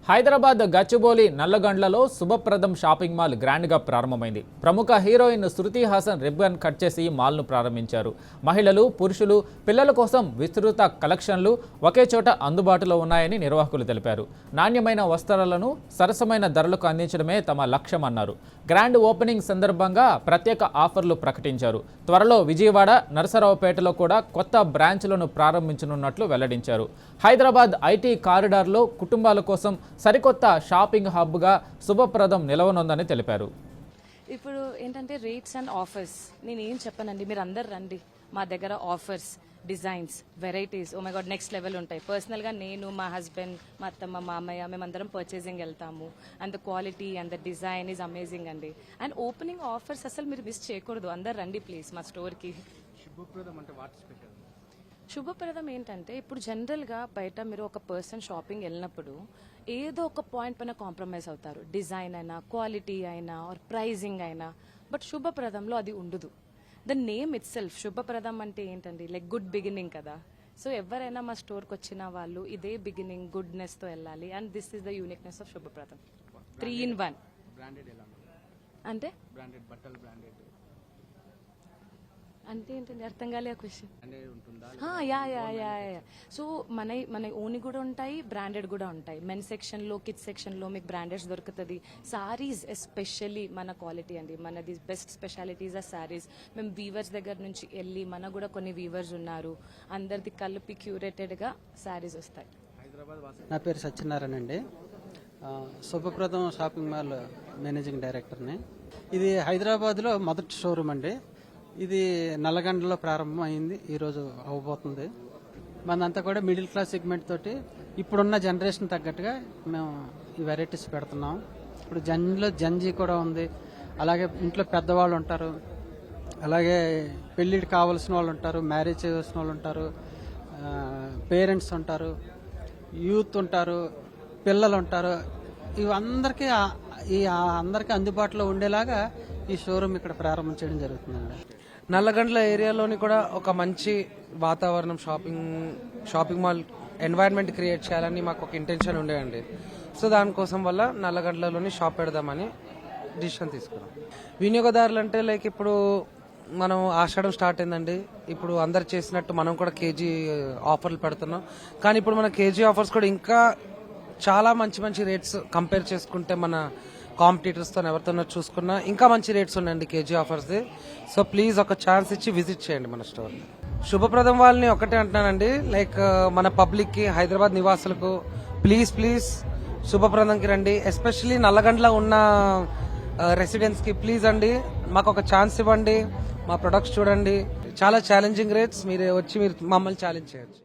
హైదరాబాద్ గచ్చిబౌలి నల్లగండ్లలో శుభప్రదం shopping mall గ్రాండ్గా ప్రారంభమైంది. ప్రముఖ heroine Shruti Haasan ribbon cut చేసి మాల్ను ప్రారంభించారు. మహిళలు, పురుషులు, పిల్లల కోసం విస్తృత కలెక్షన్లు ఒకే చోట అందుబాటులో ఉన్నాయని నిర్వాహకులు తెలిపారు. నాణ్యమైన వస్త్రాలను సరసమైన ధరలకు అందించడమే తమ లక్ష్యమన్నారు. గ్రాండ్ ఓపెనింగ్ సందర్భంగా ప్రత్యేక ఆఫర్లు ప్రకటించారు. త్వరలో విజయవాడ, నరసరావుపేటలో కూడా కొత్త బ్రాంచ్లను ప్రారంభించనున్నట్లు వెల్లడించారు. హైదరాబాద్ ఐటీ కారిడార్లో కుటుంబాల కోసం సరికొత్త షాపింగ్ హబ్గా శుభప్రదం నిలవనుందని తెలిపారు. ఇప్పుడు ఏంటంటే రేట్స్ అండ్ ఆఫర్స్ నేను ఏం చెప్పానండి, మీరు అందరు రండి. మా దగ్గర offers, designs, varieties, oh my God next level ఉంటాయి. పర్సనల్గా నేను, మా హస్బెండ్, మా అత్తమ్మ, మామయ్య మేమందరం పర్చేసింగ్ వెళ్తాము. And the quality and the design is amazing అండి. అండ్ ఓపెనింగ్ ఆఫర్స్ అసలు మీరు మిస్ చేయకూడదు. అందరు రండి ప్లీజ్ మా స్టోర్కి. శుభప్రదం ఏంటంటే ఇప్పుడు జనరల్గా బయట మీరు ఒక పర్సన్ షాపింగ్ వెళ్ళినప్పుడు ఏదో ఒక పాయింట్ పైన కాంప్రమైజ్ అవుతారు. డిజైన్ అయినా, క్వాలిటీ అయినా, ఆర్ ప్రైజింగ్ అయినా. బట్ శుభప్రదంలో అది ఉండదు. The name itself Shubhapradam అంటే ఏంటండి, లైక్ గుడ్ బిగినింగ్ కదా. సో ఎవరైనా మా స్టోర్కి వచ్చిన వాళ్ళు ఇదే బిగినింగ్, గుడ్నెస్తో వెళ్ళాలి. And this is the uniqueness of Shubhapradam. 3-in-1 అంటే అంటే ఏంటండి, అర్థం కాలే ఆ క్వశ్చన్. సో మన ఓన్ కూడా ఉంటాయి, బ్రాండెడ్ కూడా ఉంటాయి. మెన్ సెక్షన్లో, కిడ్స్ సెక్షన్లో మీకు బ్రాండెడ్స్ దొరుకుతుంది. సారీస్ ఎస్పెషల్లీ మన క్వాలిటీ అండి, మనది బెస్ట్ స్పెషాలిటీస్ ఆ సారీస్. మేము వీవర్స్ దగ్గర నుంచి వెళ్ళి, మనకు కూడా కొన్ని వీవర్స్ ఉన్నారు, అందరిది కలిపి క్యూరేటెడ్గా సారీస్ వస్తాయి. నా పేరు సత్యనారాయణ అండి. శుభప్రదం షాపింగ్ మాల్ మేనేజింగ్ డైరెక్టర్ని. ఇది హైదరాబాద్లో మొదటి షోరూమ్ అండి. ఇది నల్లగండలో ప్రారంభం అయింది, ఈరోజు అవ్వబోతుంది. మనంతా కూడా మిడిల్ క్లాస్ సెగ్మెంట్ తోటి ఇప్పుడున్న జనరేషన్ తగ్గట్టుగా మేము ఈ వెరైటీస్ పెడుతున్నాం. ఇప్పుడు జంజీ కూడా ఉంది, అలాగే ఇంట్లో పెద్దవాళ్ళు ఉంటారు, అలాగే పెళ్ళికి కావాల్సిన వాళ్ళు ఉంటారు, మ్యారేజ్ చేయాల్సిన వాళ్ళు ఉంటారు, పేరెంట్స్ ఉంటారు, యూత్ ఉంటారు, పిల్లలు ఉంటారు. ఇవందరికీ అందరికీ అందుబాటులో ఉండేలాగా ఈ షోరూమ్ ఇక్కడ ప్రారంభం చేయడం జరుగుతుందండి. నల్లగండ్ల ఏరియాలోని కూడా ఒక మంచి వాతావరణం, షాపింగ్ మాల్ ఎన్వైరన్మెంట్ క్రియేట్ చేయాలని మాకు ఒక ఇంటెన్షన్ ఉండేయండి. సో దానికోసం వల్ల నల్లగండ్లలోని షాప్ పెడదామని డిసిషన్ తీసుకున్నాం. వినియోగదారులు అంటే లైక్ ఇప్పుడు మనం ఆషాఢం స్టార్ట్ అయిందండి. ఇప్పుడు అందరు చేసినట్టు మనం కూడా కేజీ ఆఫర్లు పెడుతున్నాం. కానీ ఇప్పుడు మన కేజీ ఆఫర్స్ కూడా ఇంకా చాలా మంచి మంచి రేట్స్ కంపేర్ చేసుకుంటే మన కాంపిటీటర్స్తో ఎవరితోనో చూసుకున్నా ఇంకా మంచి రేట్స్ ఉన్నాయండి కేజీ ఆఫర్స్ది. సో ప్లీజ్ ఒక ఛాన్స్ ఇచ్చి విజిట్ చేయండి మన స్టోర్ని. శుభప్రదం వాళ్ళని ఒకటే అంటున్నానండి, లైక్ మన పబ్లిక్కి, హైదరాబాద్ నివాసులకు ప్లీజ్ శుభప్రదంకి రండి. ఎస్పెషల్లీ నల్లగండ్ల ఉన్న రెసిడెంట్స్కి ప్లీజ్ అండి, మాకు ఒక ఛాన్స్ ఇవ్వండి, మా ప్రొడక్ట్స్ చూడండి. చాలా ఛాలెంజింగ్ రేట్స్, మీరు వచ్చి మీరు మమ్మల్ని ఛాలెంజ్ చేయొచ్చు.